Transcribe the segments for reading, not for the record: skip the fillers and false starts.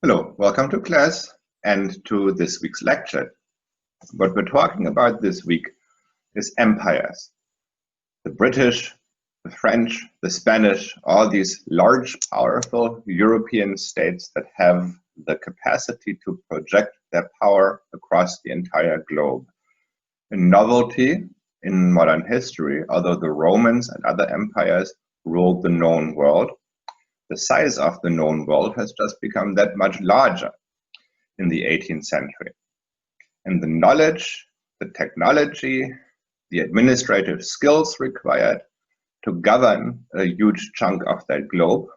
Hello, welcome to class and to this week's lecture. What we're talking about this week is empires. The British, the French, the Spanish, all these large, powerful European states that have the capacity to project their power across the entire globe. A novelty in modern history, although the Romans and other empires ruled the known world, the size of the known world has just become that much larger in the 18th century. And the knowledge, the technology, the administrative skills required to govern a huge chunk of that globe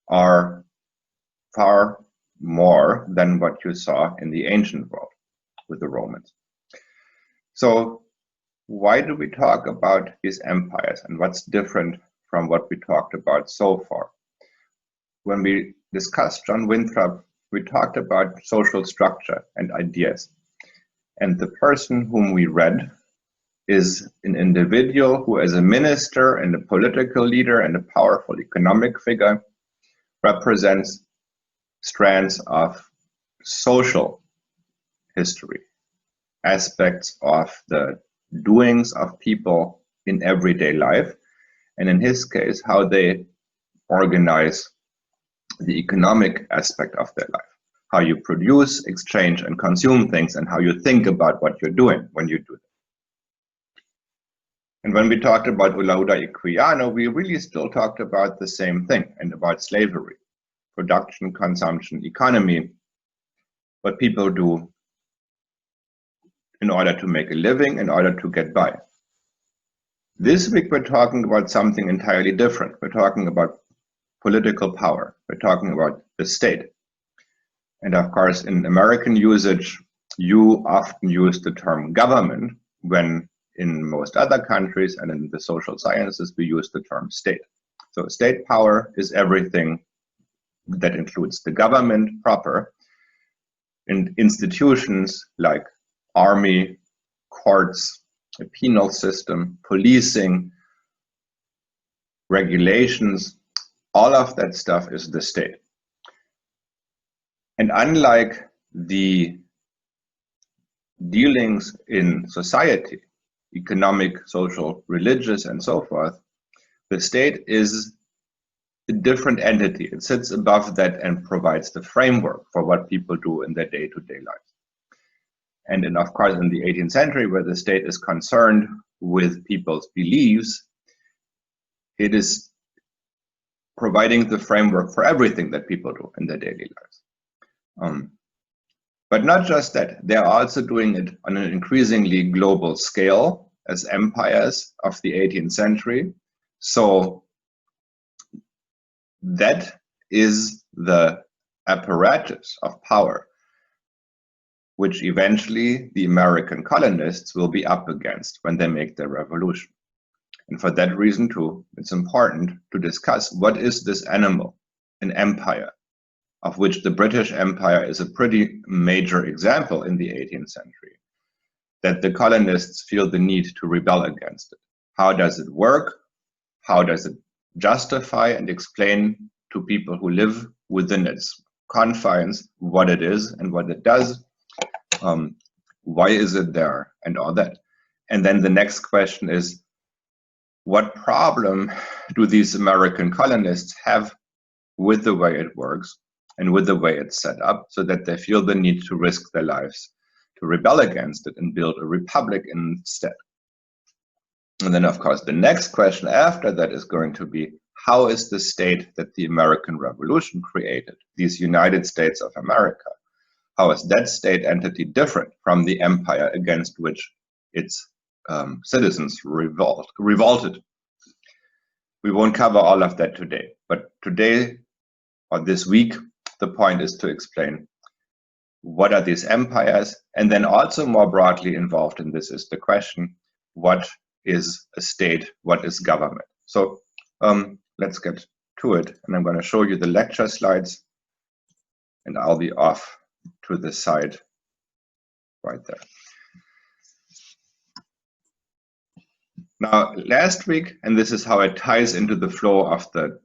are far more than what you saw in the ancient world with the Romans. So why do we talk about these empires and what's different from what we talked about so far? When we discussed John Winthrop, we talked about social structure and ideas. And the person whom we read is an individual who, as a minister and a political leader and a powerful economic figure, represents strands of social history, aspects of the doings of people in everyday life, and in his case, how they organize the economic aspect of their life, how you produce, exchange, and consume things, and how you think about what you're doing when you do that. And when we talked about Olaudah Equiano, we really still talked about the same thing and about slavery, production, consumption, economy, what people do in order to make a living, in order to get by. This week, we're talking about something entirely different. We're talking about political power. We're talking about the state. And of course, in American usage, you often use the term government when in most other countries and in the social sciences, we use the term state. So state power is everything that includes the government proper and institutions like army, courts, a penal system, policing, regulations. All of that stuff is the state. And unlike the dealings in society, economic, social, religious, and so forth, the state is a different entity. It sits above that and provides the framework for what people do in their day-to-day lives. And of course, in the 18th century, where the state is concerned with people's beliefs, it is providing the framework for everything that people do in their daily lives. But not just that, they're also doing it on an increasingly global scale as empires of the 18th century. So that is the apparatus of power, which eventually the American colonists will be up against when they make their revolution. And for that reason too, it's important to discuss what is this animal, an empire, of which the British Empire is a pretty major example in the 18th century, that the colonists feel the need to rebel against it. How does it work? How does it justify and explain to people who live within its confines what it is and what it does? Why is it there and all that? And then the next question is, what problem do these American colonists have with the way it works and with the way it's set up, so that they feel the need to risk their lives to rebel against it and build a republic instead? And then, of course, the next question after that is going to be, how is the state that the American Revolution created, these United States of America, how is that state entity different from the empire against which its citizens revolted? We won't cover all of that today, but today or this week, the point is to explain what are these empires, and then also more broadly involved in this is the question, what is a state, what is government? So let's get to it, and I'm going to show you the lecture slides, and I'll be off to the side right there. Now, last week, and this is how it ties into the flow of the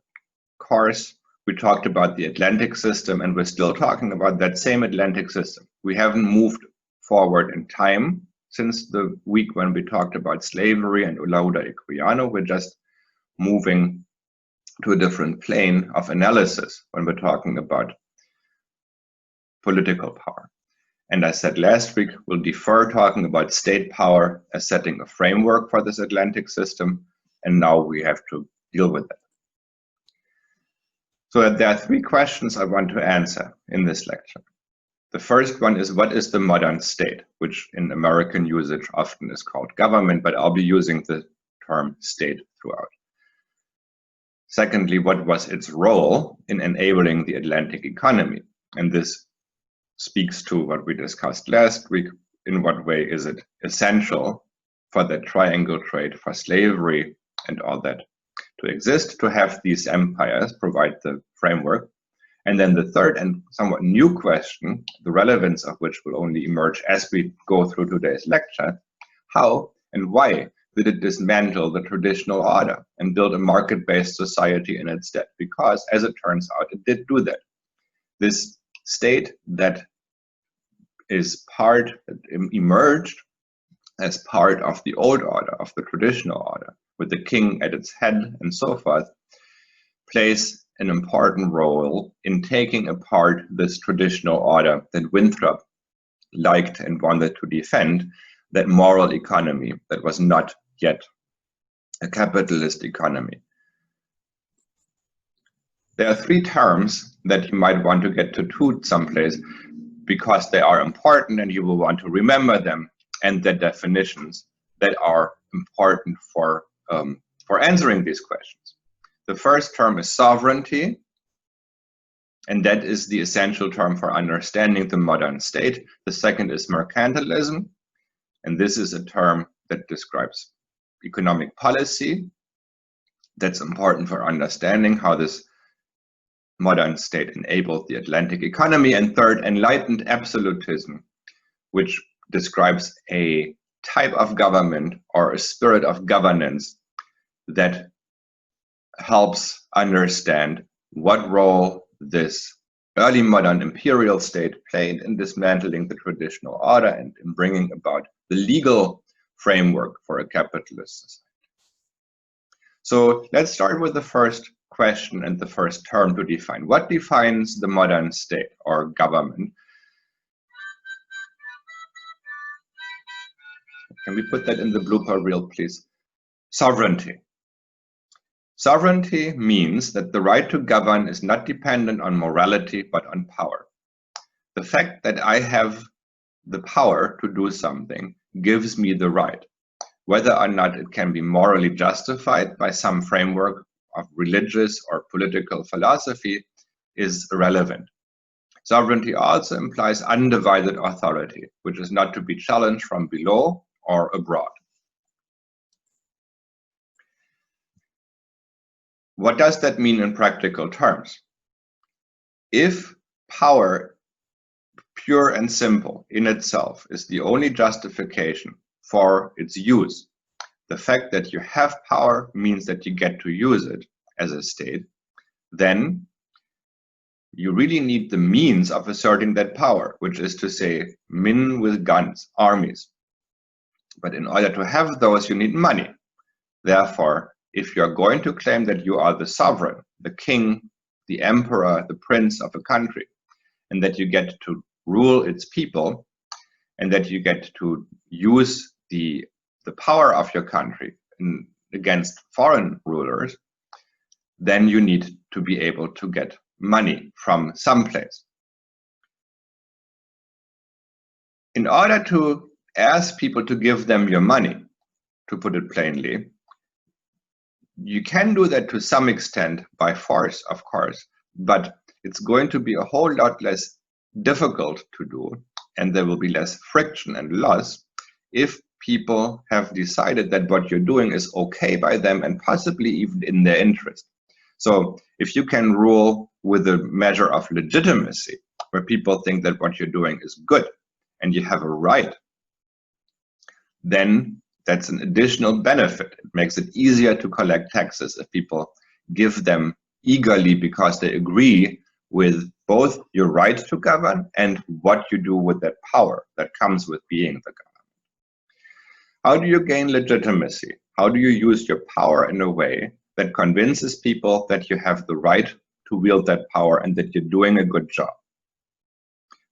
course, we talked about the Atlantic system, and we're still talking about that same Atlantic system. We haven't moved forward in time since the week when we talked about slavery and Olaudah Equiano. We're just moving to a different plane of analysis when we're talking about political power. And I said last week, we'll defer talking about state power as setting a framework for this Atlantic system, and now we have to deal with it. So there are three questions I want to answer in this lecture. The first one is, what is the modern state, which in American usage often is called government, but I'll be using the term state throughout. Secondly, what was its role in enabling the Atlantic economy? And this speaks to what we discussed last week. In what way is it essential for the triangle trade, for slavery and all that to exist, to have these empires provide the framework? And then the third and somewhat new question, the relevance of which will only emerge as we go through today's lecture: how and why did it dismantle the traditional order and build a market-based society in its stead? Because, as it turns out, it did do that. This state that emerged as part of the old order, of the traditional order, with the king at its head and so forth, plays an important role in taking apart this traditional order that Winthrop liked and wanted to defend, that moral economy that was not yet a capitalist economy. There are three terms that you might want to get tattooed someplace because they are important and you will want to remember them, and the definitions that are important for answering these questions. The first term is sovereignty, and that is the essential term for understanding the modern state. The second is mercantilism, and this is a term that describes economic policy that's important for understanding how this modern state enabled the Atlantic economy. And third, enlightened absolutism, which describes a type of government or a spirit of governance that helps understand what role this early modern imperial state played in dismantling the traditional order and in bringing about the legal framework for a capitalist society. So let's start with the first question and the first term to define. What defines the modern state or government? Can we put that in the blooper reel, please? Sovereignty. Sovereignty means that the right to govern is not dependent on morality, but on power. The fact that I have the power to do something gives me the right. Whether or not it can be morally justified by some framework of religious or political philosophy is irrelevant. Sovereignty also implies undivided authority, which is not to be challenged from below or abroad. What does that mean in practical terms? If power, pure and simple in itself, is the only justification for its use, the fact that you have power means that you get to use it as a state, then you really need the means of asserting that power, which is to say, men with guns, armies. But in order to have those, you need money. Therefore, if you're going to claim that you are the sovereign, the king, the emperor, the prince of a country, and that you get to rule its people, and that you get to use the power of your country against foreign rulers, then you need to be able to get money from someplace. In order to ask people to give them your money, to put it plainly, you can do that to some extent by force, of course, but it's going to be a whole lot less difficult to do, and there will be less friction and loss if people have decided that what you're doing is okay by them and possibly even in their interest. So if you can rule with a measure of legitimacy, where people think that what you're doing is good and you have a right, then that's an additional benefit. It makes it easier to collect taxes if people give them eagerly because they agree with both your right to govern and what you do with that power that comes with being the government. How do you gain legitimacy? How do you use your power in a way that convinces people that you have the right to wield that power and that you're doing a good job?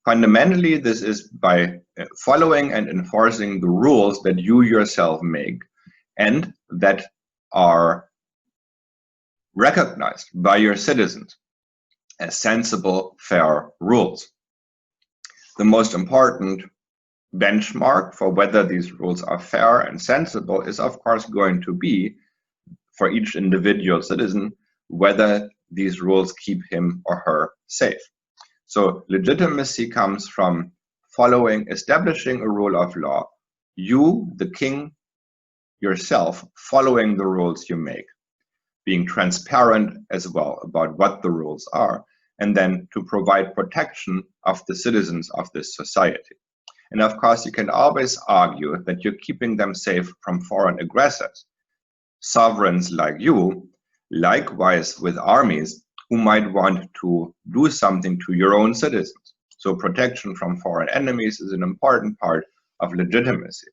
Fundamentally, this is by following and enforcing the rules that you yourself make and that are recognized by your citizens as sensible, fair rules. The most important benchmark for whether these rules are fair and sensible is, of course, going to be, for each individual citizen, whether these rules keep him or her safe. So legitimacy comes from establishing a rule of law, you, the king, yourself, following the rules you make, being transparent as well about what the rules are, and then to provide protection of the citizens of this society. And of course, you can always argue that you're keeping them safe from foreign aggressors, sovereigns like you, likewise with armies who might want to do something to your own citizens. So protection from foreign enemies is an important part of legitimacy.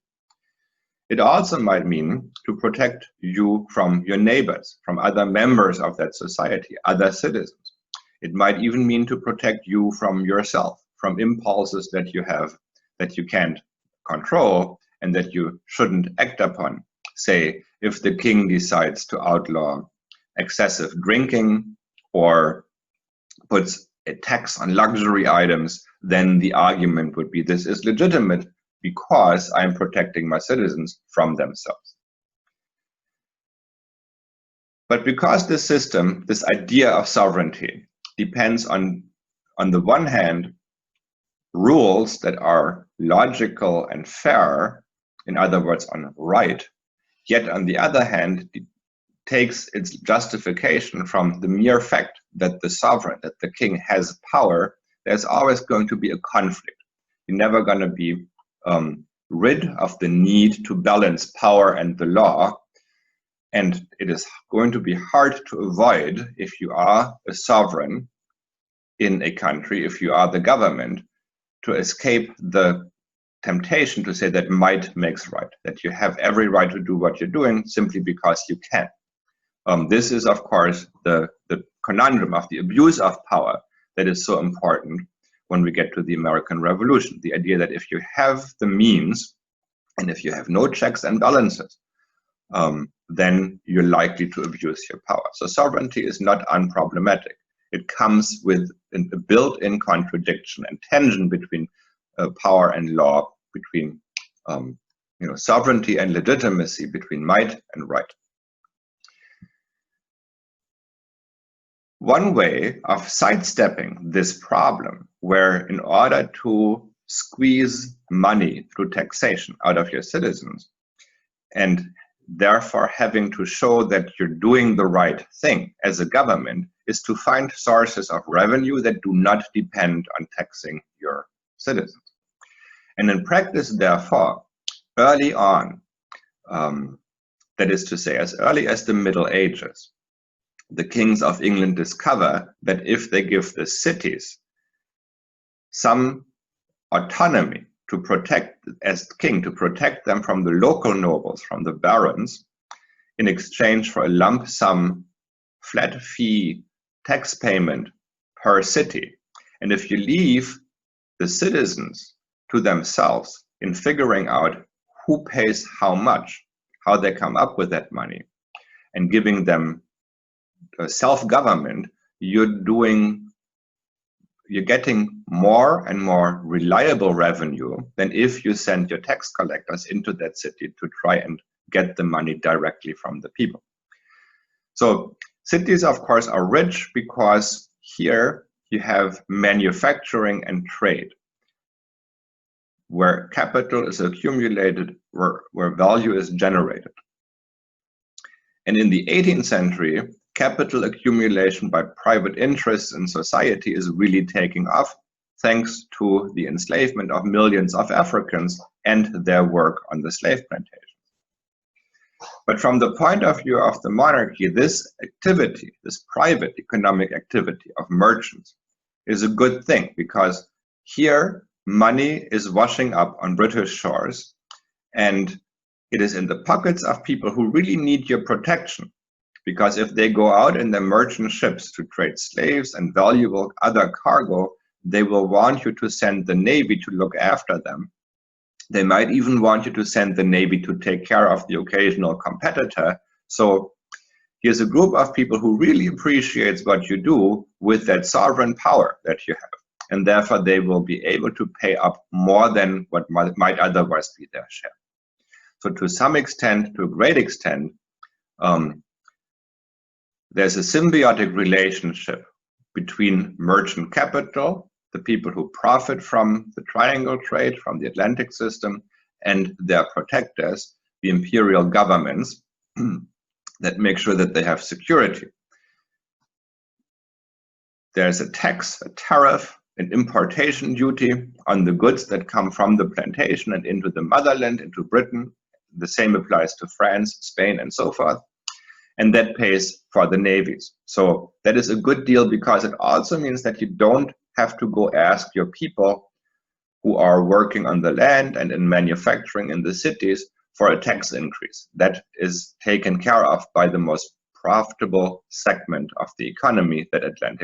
It also might mean to protect you from your neighbors, from other members of that society, other citizens. It might even mean to protect you from yourself, from impulses that you have that you can't control and that you shouldn't act upon. Say, if the king decides to outlaw excessive drinking or puts a tax on luxury items, then the argument would be this is legitimate because I'm protecting my citizens from themselves. But because this system, this idea of sovereignty, depends on the one hand, rules that are logical and fair, in other words, on right, yet on the other hand, it takes its justification from the mere fact that the sovereign, that the king has power, there's always going to be a conflict. You're never going to be rid of the need to balance power and the law. And it is going to be hard to avoid, if you are a sovereign in a country, if you are the government, to escape the temptation to say that might makes right, that you have every right to do what you're doing simply because you can. This is, of course, the conundrum of the abuse of power that is so important when we get to the American Revolution. The idea that if you have the means and if you have no checks and balances, then you're likely to abuse your power. So sovereignty is not unproblematic. It comes with a built-in contradiction and tension between power and law, between sovereignty and legitimacy, between might and right. One way of sidestepping this problem, where in order to squeeze money through taxation out of your citizens, and therefore having to show that you're doing the right thing as a government, is to find sources of revenue that do not depend on taxing your citizens. And in practice, therefore, early on, that is to say, as early as the Middle Ages, the kings of England discover that if they give the cities some autonomy to protect, as king, to protect them from the local nobles, from the barons, in exchange for a lump sum flat fee tax payment per city. And if you leave the citizens to themselves in figuring out who pays how much, how they come up with that money, and giving them self-government, you're getting more and more reliable revenue than if you send your tax collectors into that city to try and get the money directly from the people. So cities, of course, are rich because here you have manufacturing and trade, where capital is accumulated, where value is generated. And in the 18th century, capital accumulation by private interests in society is really taking off, thanks to the enslavement of millions of Africans and their work on the slave plantations. But from the point of view of the monarchy, this activity, this private economic activity of merchants, is a good thing, because here money is washing up on British shores, and it is in the pockets of people who really need your protection. Because if they go out in their merchant ships to trade slaves and valuable other cargo, they will want you to send the Navy to look after them. They might even want you to send the Navy to take care of the occasional competitor. So here's a group of people who really appreciates what you do with that sovereign power that you have. And therefore, they will be able to pay up more than what might otherwise be their share. So to some extent, to a great extent, there's a symbiotic relationship between merchant capital, the people who profit from the triangle trade, from the Atlantic system, and their protectors, the imperial governments, that make sure that they have security. There's a tax, a tariff, an importation duty on the goods that come from the plantation and into the motherland, into Britain. The same applies to France, Spain, and so forth. And that pays for the navies. So that is a good deal, because it also means that you don't have to go ask your people who are working on the land and in manufacturing in the cities for a tax increase. That is taken care of by the most profitable segment of the economy that Atlantic